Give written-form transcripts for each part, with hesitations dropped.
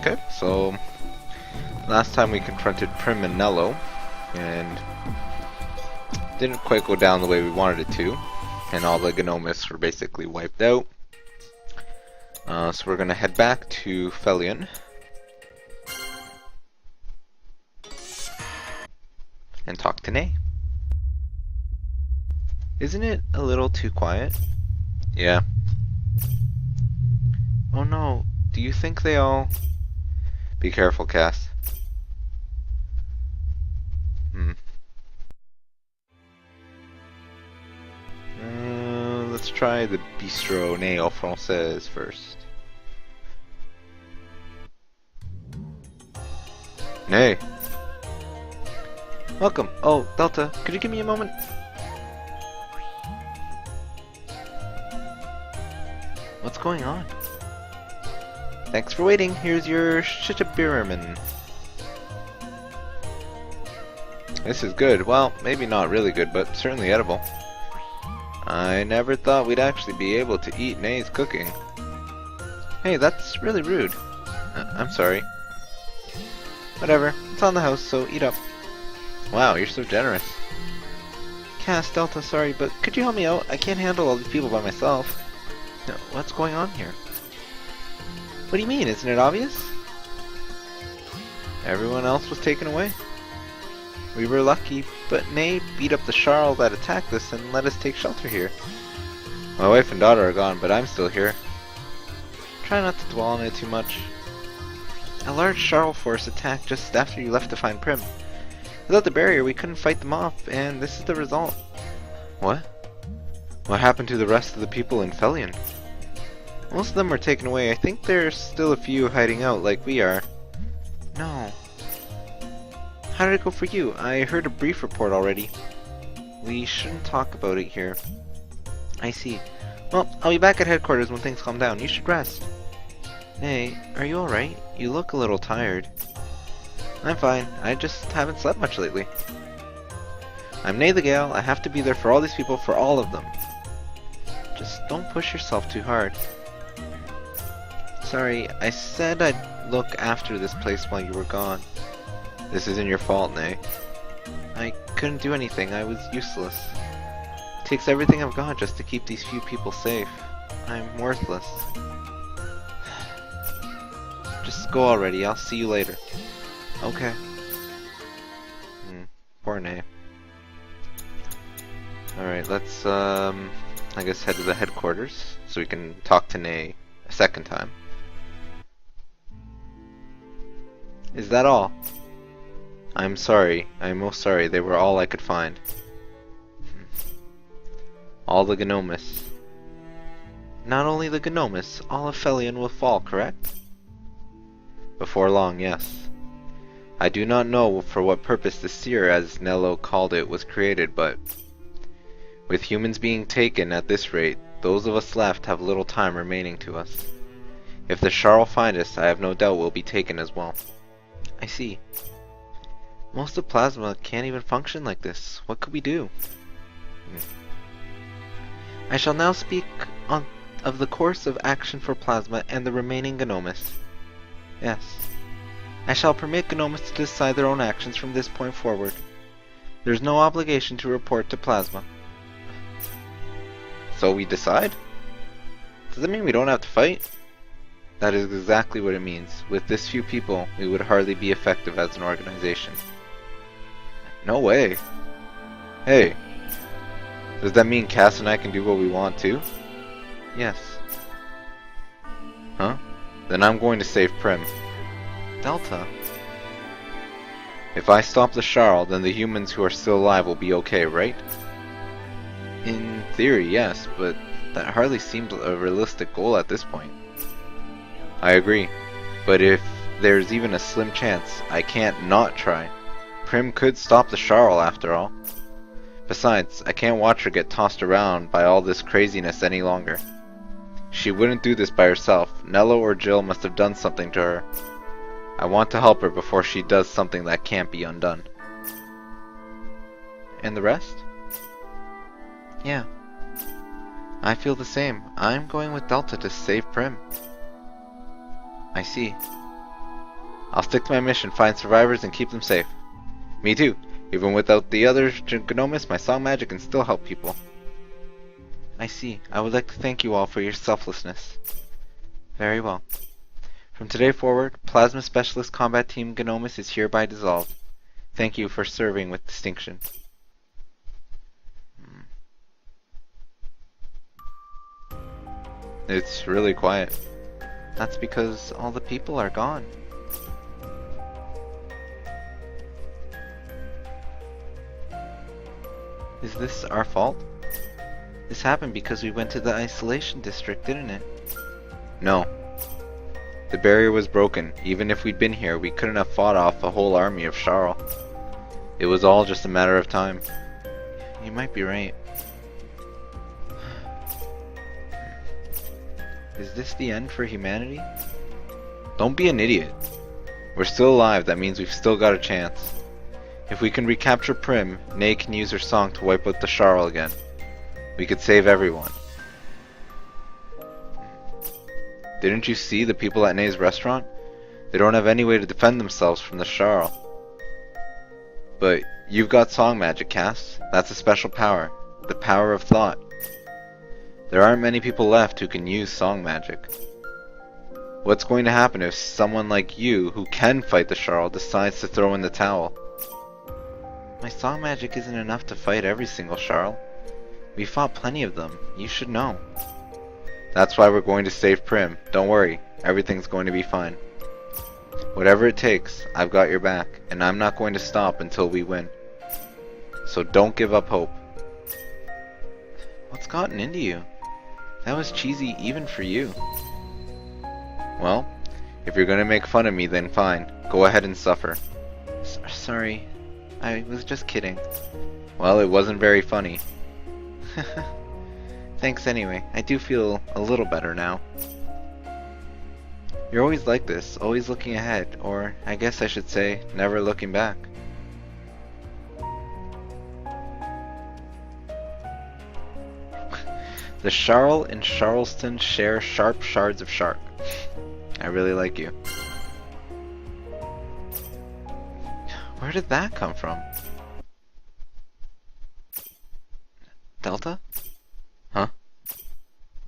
Okay, so last time we confronted Prim and Nello, and didn't quite go down the way we wanted it to, and all the Gnomists were basically wiped out. So we're gonna head back to Felion and talk to Nay. Isn't it a little too quiet? Yeah. Oh no, do you think they all... Be careful, Cass. Let's try the Bistro Néo Française first. Nay. Welcome. Oh, Delta, could you give me a moment? What's going on? Thanks for waiting. Here's your Shittabirman. This is good. Well, maybe not really good, but certainly edible. I never thought we'd actually be able to eat Nay's cooking. Hey, that's really rude. I'm sorry. Whatever. It's on the house, so eat up. Wow, you're so generous. Cass, Delta, sorry, but could you help me out? I can't handle all these people by myself. No, what's going on here? What do you mean? Isn't it obvious? Everyone else was taken away. We were lucky, but Nay beat up the Sharl that attacked us and let us take shelter here. My wife and daughter are gone, but I'm still here. Try not to dwell on it too much. A large Sharl force attacked just after you left to find Prim. Without the barrier, we couldn't fight them off, and this is the result. What? What happened to the rest of the people in Felion? Most of them were taken away. I think there's still a few hiding out like we are. No. How did it go for you? I heard a brief report already. We shouldn't talk about it here. I see. Well, I'll be back at headquarters when things calm down. You should rest. Nay, are you alright? You look a little tired. I'm fine. I just haven't slept much lately. I'm Nay the Gale. I have to be there for all these people, for all of them. Just don't push yourself too hard. Sorry, I said I'd look after this place while you were gone. This isn't your fault, Nay. I couldn't do anything. I was useless. It takes everything I've got just to keep these few people safe. I'm worthless. Just go already. I'll see you later. Okay. Poor Nay. Alright, let's, I guess head to the headquarters so we can talk to Nay a second time. Is that all? I'm sorry. I'm most sorry. They were all I could find. All the Gnomists. Not only the Gnomists, all of Felion will fall, correct? Before long, yes. I do not know for what purpose the seer, as Nello called it, was created, but with humans being taken at this rate, those of us left have little time remaining to us. If the Sharl find us, I have no doubt we'll be taken as well. I see. Most of Plasma can't even function like this. What could we do? I shall now speak of the course of action for Plasma and the remaining Gnomists. Yes. I shall permit Gnomists to decide their own actions from this point forward. There is no obligation to report to Plasma. So we decide? Does that mean we don't have to fight? That is exactly what it means. With this few people, we would hardly be effective as an organization. No way. Hey. Does that mean Cass and I can do what we want too? Yes. Huh? Then I'm going to save Prim. Delta. If I stop the Sharl, then the humans who are still alive will be okay, right? In theory, yes, but that hardly seems a realistic goal at this point. I agree. But if there's even a slim chance, I can't not try. Prim could stop the Sharl after all. Besides, I can't watch her get tossed around by all this craziness any longer. She wouldn't do this by herself. Nello or Jill must have done something to her. I want to help her before she does something that can't be undone. And the rest? Yeah. I feel the same. I'm going with Delta to save Prim. I see. I'll stick to my mission, find survivors and keep them safe. Me too. Even without the other Gnomes, my song magic can still help people. I see. I would like to thank you all for your selflessness. Very well. From today forward, Plasma Specialist Combat Team Gnomes is hereby dissolved. Thank you for serving with distinction. It's really quiet. That's because all the people are gone. Is this our fault? This happened because we went to the isolation district, didn't it? No. The barrier was broken. Even if we'd been here, we couldn't have fought off a whole army of Charl. It was all just a matter of time. You might be right. Is this the end for humanity? Don't be an idiot. We're still alive, that means we've still got a chance. If we can recapture Prim, Nay can use her song to wipe out the Charl again. We could save everyone. Didn't you see the people at Nay's restaurant? They don't have any way to defend themselves from the Charl. But you've got song magic, Cass. That's a special power. The power of thought. There aren't many people left who can use song magic. What's going to happen if someone like you, who can fight the Charl, decides to throw in the towel? My song magic isn't enough to fight every single Charl. We fought plenty of them. You should know. That's why we're going to save Prim. Don't worry. Everything's going to be fine. Whatever it takes, I've got your back, and I'm not going to stop until we win. So don't give up hope. What's gotten into you? That was cheesy even for you. Well, if you're gonna make fun of me, then fine. Go ahead and suffer. Sorry. I was just kidding. Well, it wasn't very funny. Thanks anyway. I do feel a little better now. You're always like this, always looking ahead, or I guess I should say, never looking back. The Charl and Charleston share sharp shards of shark. I really like you. Where did that come from? Delta? Huh?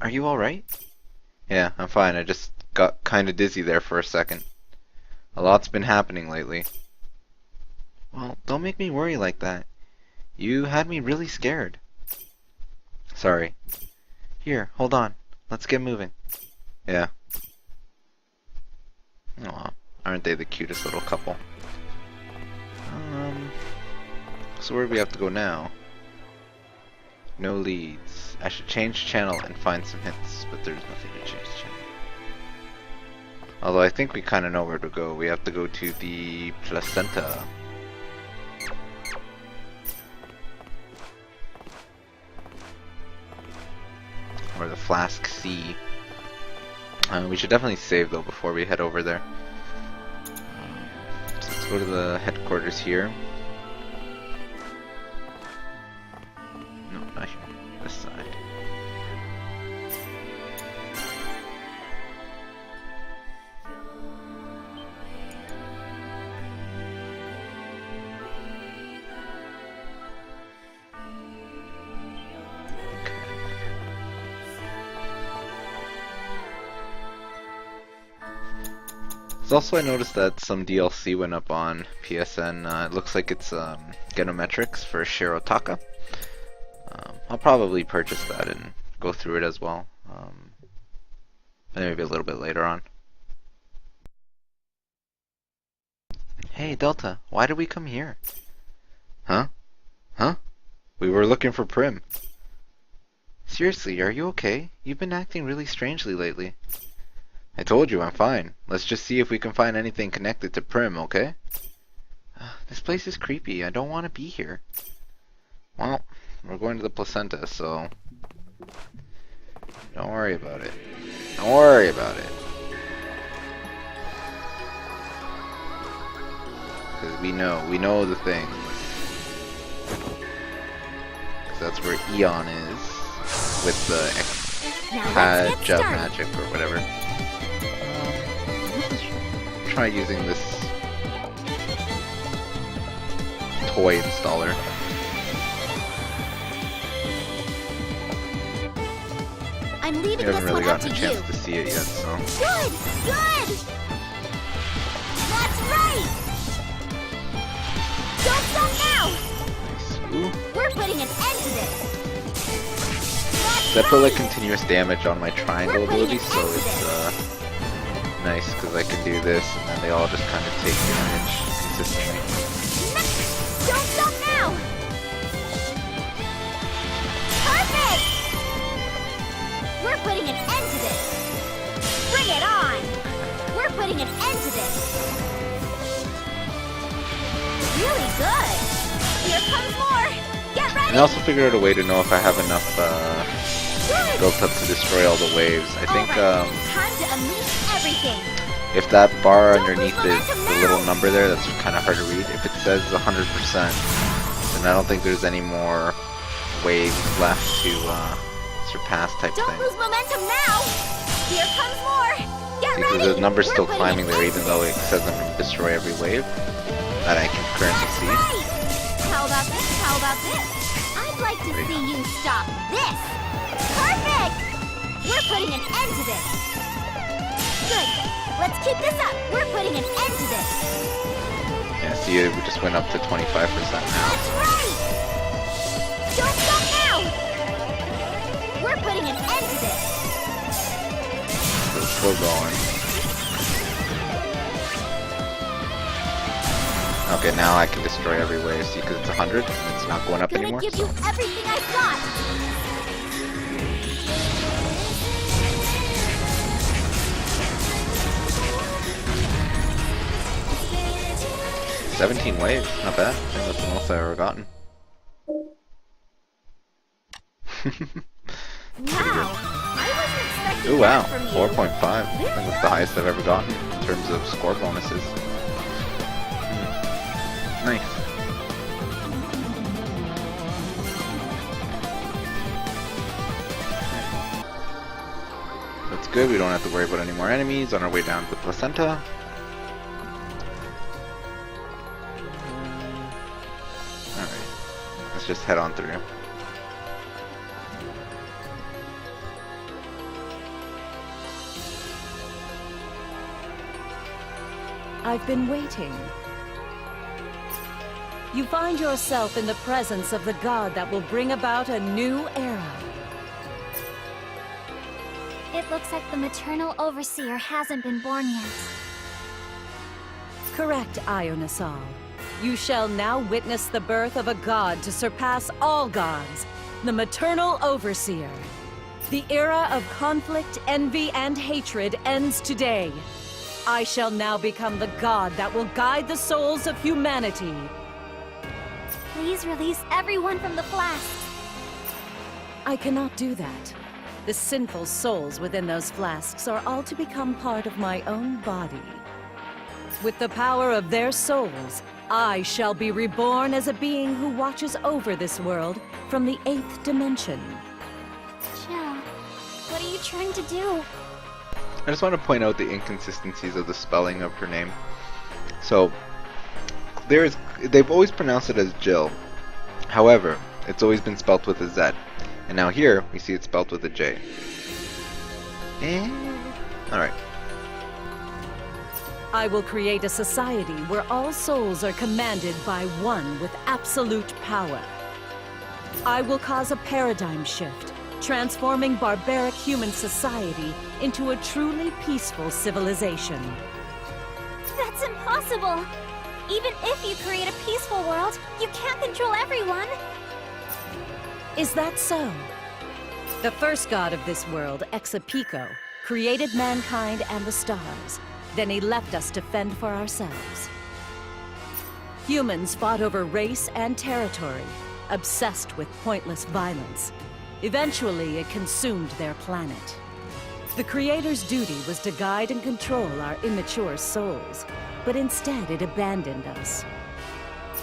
Are you alright? Yeah, I'm fine. I just got kinda dizzy there for a second. A lot's been happening lately. Well, don't make me worry like that. You had me really scared. Sorry. Here, hold on. Let's get moving. Yeah. Aw, aren't they the cutest little couple? So where do we have to go now? No leads. I should change channel and find some hints, but there's nothing to change channel. Although I think we kind of know where to go. We have to go to the placenta. Or the Flask Sea. We should definitely save though before we head over there. So let's go to the headquarters here. No, not here. This side. Also, I noticed that some DLC went up on PSN. It looks like it's Genometrics for Shirotaka. I'll probably purchase that and go through it as well. Maybe a little bit later on. Hey Delta, why did we come here? Huh? Huh? We were looking for Prim. Seriously, are you okay? You've been acting really strangely lately. I told you I'm fine. Let's just see if we can find anything connected to Prim, okay? This place is creepy. I don't want to be here. Well, we're going to the placenta, so don't worry about it. Don't worry about it. Because we know the thing. Because that's where Eon is with the Pad Jump Magic or whatever. Try using this toy installer. I'm leaving We this haven't really one up to gotten a you. chance to see it yet, so. Good! Good! That's right! Don't stop now! Nice. Ooh. We're putting an end to this! That's That put like right! continuous damage on my triangle We're putting ability, an so end to it's this. nice because I can do this and then they all just kind of take damage consistently. Don't stop now! Perfect! We're putting an end to this! Bring it on! We're putting an end to this! Really good! Here comes more! Get ready! And I also figured out a way to know if I have enough Good! built up to destroy all the waves. I think Alright, time to unleash everything! if that bar Don't underneath lose is momentum the now. little number there, that's kind of hard to read. If it says 100%, then I don't think there's any more waves left to surpass type Don't thing. lose momentum now! Here comes more! Get Because ready! the number's We're still putting climbing an there end even to though this. it says I'm going to destroy every wave that I can currently That's see. right! How about this? How about this? I'd like to There you see you stop this! Perfect! We're putting an end to this! Good! Let's keep this up! We're putting an end to this! Yeah, see, it just went up to 25% now. That's right! Don't stop now! We're putting an end to this! So it's still going. Okay, now I can destroy every wave, see, because it's 100 and it's not going up Gonna anymore. give So. you everything I've got! 17 waves, not bad. I think that's the most I've ever gotten. Wow! I wasn't expecting Ooh, wow, that from you. 4.5. I think that's the highest I've ever gotten in terms of score bonuses. Nice. That's good, we don't have to worry about any more enemies on our way down to the placenta. Alright, let's just head on through. I've been waiting. You find yourself in the presence of the god that will bring about a new era. It looks like the maternal overseer hasn't been born yet. Correct, Ionisal. You shall now witness the birth of a god to surpass all gods, the maternal overseer. The era of conflict, envy, and hatred ends today. I shall now become the god that will guide the souls of humanity. Please release everyone from the flasks. I cannot do that. The sinful souls within those flasks are all to become part of my own body. With the power of their souls, I shall be reborn as a being who watches over this world from the 8th dimension. Jill, what are you trying to do? I just want to point out the inconsistencies of the spelling of her name. So, they've always pronounced it as Jill. However, it's always been spelt with a Z. And now here, we see it spelt with a J. Alright. I will create a society where all souls are commanded by one with absolute power. I will cause a paradigm shift, transforming barbaric human society into a truly peaceful civilization. That's impossible! Even if you create a peaceful world, you can't control everyone! Is that so? The first god of this world, Exapico, created mankind and the stars. Then he left us to fend for ourselves. Humans fought over race and territory, obsessed with pointless violence. Eventually, it consumed their planet. The Creator's duty was to guide and control our immature souls, but instead it abandoned us.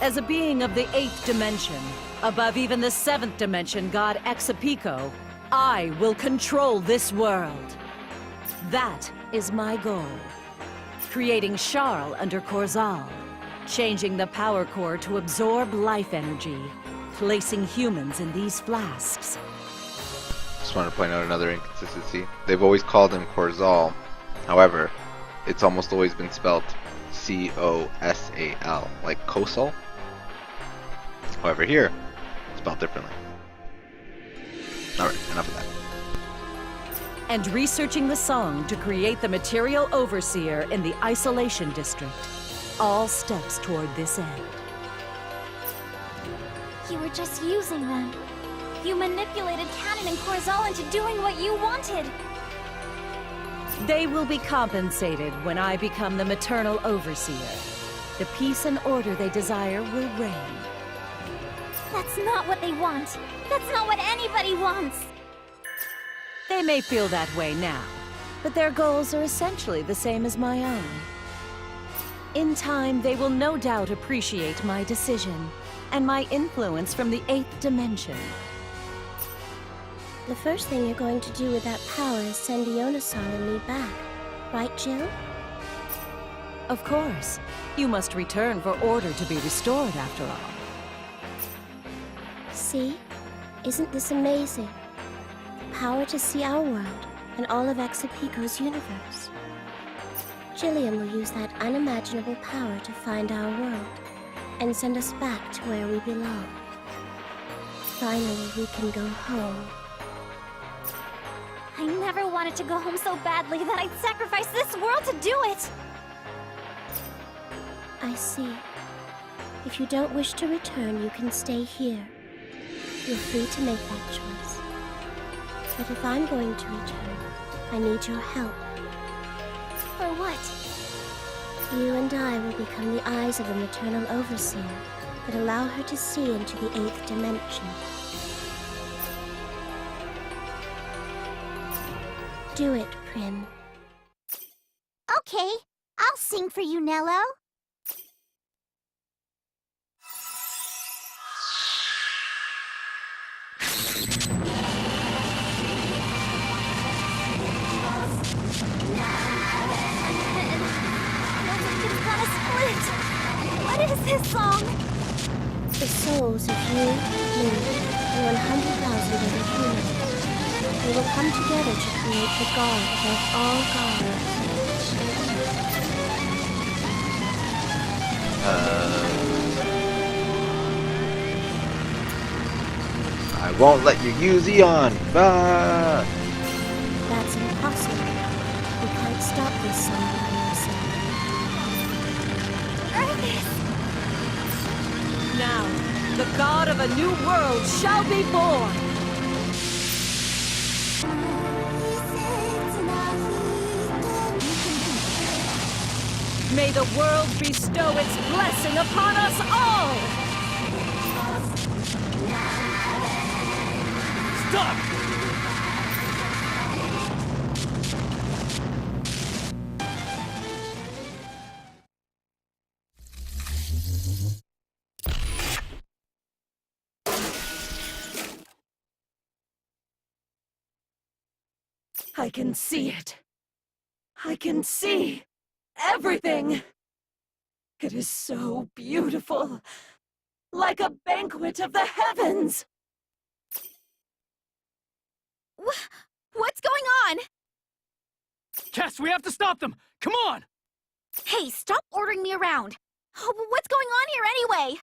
As a being of the 8th dimension, above even the 7th dimension god Exapico, I will control this world. That is my goal. Creating Charl under Korzal. changing the power core to absorb life energy, placing humans in these flasks. Just want to point out another inconsistency. They've always called him Corzal. However, it's almost always been spelled C-O-S-A-L, like Kosal. However, here, it's spelled differently. Alright, enough of that. And researching the song to create the Material Overseer in the Isolation District. All steps toward this end. You were just using them. You manipulated Canon and Corzal into doing what you wanted. They will be compensated when I become the Maternal Overseer. The peace and order they desire will reign. That's not what they want. That's not what anybody wants. They may feel that way now, but their goals are essentially the same as my own. In time, they will no doubt appreciate my decision and my influence from the 8th dimension. The first thing you're going to do with that power is send Ionasan and me back. Right, Jill? Of course. You must return for order to be restored, after all. See? Isn't this amazing? The power to see our world and all of Exapico's universe. Jillian will use that unimaginable power to find our world and send us back to where we belong. Finally, we can go home. I never wanted to go home so badly that I'd sacrifice this world to do it. I see. If you don't wish to return, you can stay here. You're free to make that choice. But if I'm going to return, I need your help. For what? You and I will become the eyes of the Maternal Overseer that allow her to see into the 8th dimension. Do it, Prim. Okay, I'll sing for you, Nello. It's gonna split. What is this song? The souls of you, me, and 100,000 other humans. They will come together to create the God above all gods. I won't let you use Eon! Ah! That's impossible. We can't stop this song by ourselves. Now, the god of a new world shall be born! May the world bestow its blessing upon us all! Stop! I can see it. I can see everything. It is so beautiful. Like a banquet of the heavens. What's going on? Cass, we have to stop them! Come on! Hey, stop ordering me around. What's going on here anyway?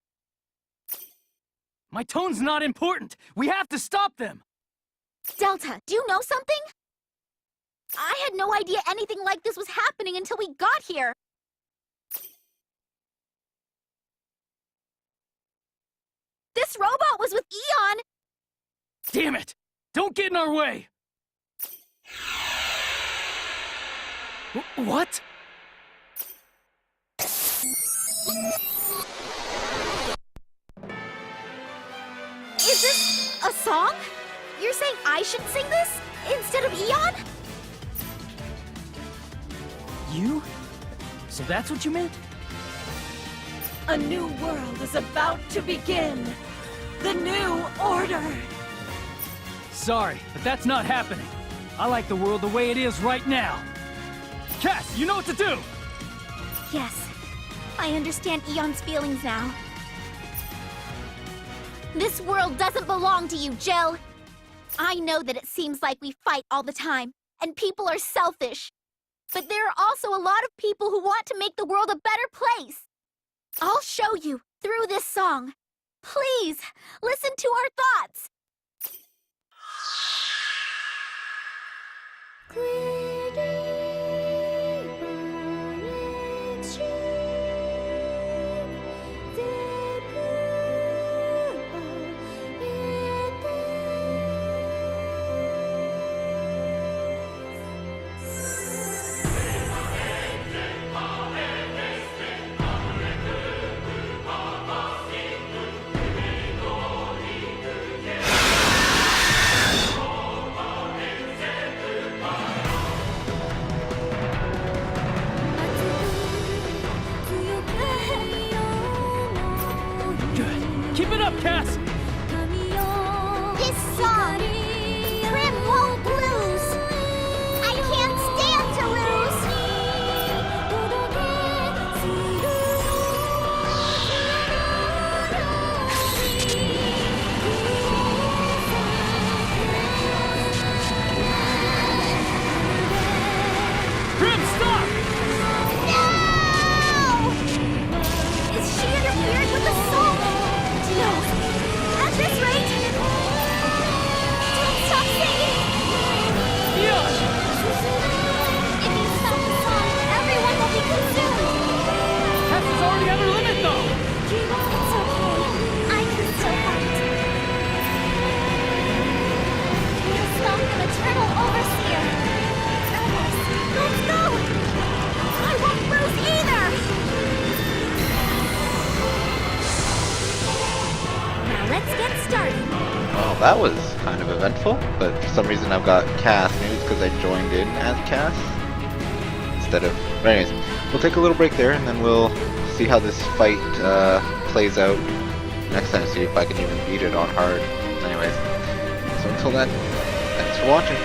My tone's not important. We have to stop them! Delta, do you know something? I had no idea anything like this was happening until we got here. This robot was with Eon! Damn it! Don't get in our way! What? Is this a song? You're saying I should sing this instead of Eon? You? So that's what you meant? A new world is about to begin. The new order. Sorry, but that's not happening. I like the world the way it is right now. Cass, you know what to do! Yes. I understand Eon's feelings now. This world doesn't belong to you, Jill. I know that it seems like we fight all the time, and people are selfish. But there are also a lot of people who want to make the world a better place. I'll show you through this song. Please, listen to our thoughts. Good. Keep it up, Cass! This song, Prim won't lose. I can't stand to lose. Prim, stop! No! Is she interfering with the song? No. At this rate, don't stop singing. Eon! If you stop the song, everyone will be consumed. Cass is already at her limit, though! It's okay. I can still fight. We'll stop the maternal overseer. Let's go! I won't lose either! Now let's get started. Well, that was kind of eventful, but for some reason I've got Cass. Maybe it's because I joined in as Cass instead of... But anyways, we'll take a little break there and then we'll see how this fight plays out next time, see if I can even beat it on hard. Anyways, so until then, thanks for watching.